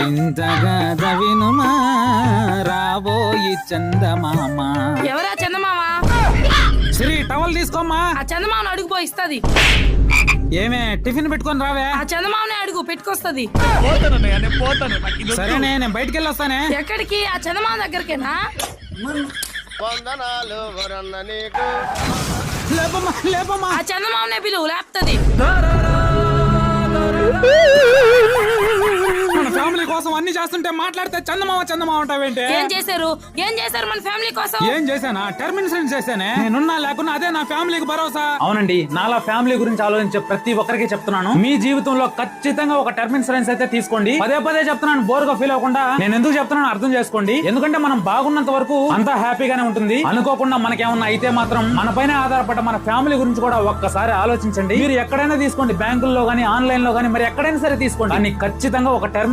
వింతగా వినుమా రాబోయి చందమామ. ఎవరా చందమామ? శ్రీ టవల్ తీసుకోమ్మా. ఆ చందమామను అడుగుపో ఇస్తది. ఏమే టిఫిన్ పెట్టుకొని రావే. ఆ చందమామనే అడుగు పెట్టుకొస్తది. సరేనే నేను బయటికి వెళ్ళొస్తానే. ఎక్కడికి? ఆ చందమామ దగ్గరికేనా? లేపమ్మా లేపమ్మా. ఆ చందమామనే పిలువు లేపుతది. మన ఫ్యామిలీ కోసం అన్ని చేస్తుంటే మాట్లాడితే చందమామ చందమామ అంటావేంటి? ఏం చేశారు మన ఫ్యామిలీ కోసం? ఏం చేశానా? టర్మ్ ఇన్సూరెన్స్ చేశానే. నేనున్నా లేకున్నా అదే నా ఫ్యామిలీకి భరోసా. అవునండి, నాలా ఫ్యామిలీ గురించి ఆలోచించే ప్రతి ఒక్కరికి చెప్తున్నాను, మీ జీవితంలో ఖచ్చితంగా ఒక టర్మ్ ఇన్సూరెన్స్ అయితే తీసుకోండి. పదే పదే చెప్తున్నాను, బోర్గా ఫీల్ అవ్వకుండా. నేను ఎందుకు చెప్తున్నాను అర్థం చేసుకోండి. ఎందుకంటే మనం బాగున్నంత వరకు అంతా హ్యాపీగానే ఉంటుంది. అనుకోకుండా మనకేమన్నా అయితే మాత్రం మన పైన ఆధారపడ్డ మన ఫ్యామిలీ గురించి కూడా ఒక్కసారి ఆలోచించండి. మీరు ఎక్కడైనా తీసుకోండి, బ్యాంకుల్లో గానీ ఆన్లైన్ లో గానీ మరి ఎక్కడైనా సరే తీసుకోండి, కానీ ఖచ్చితంగా ఒక టర్మ్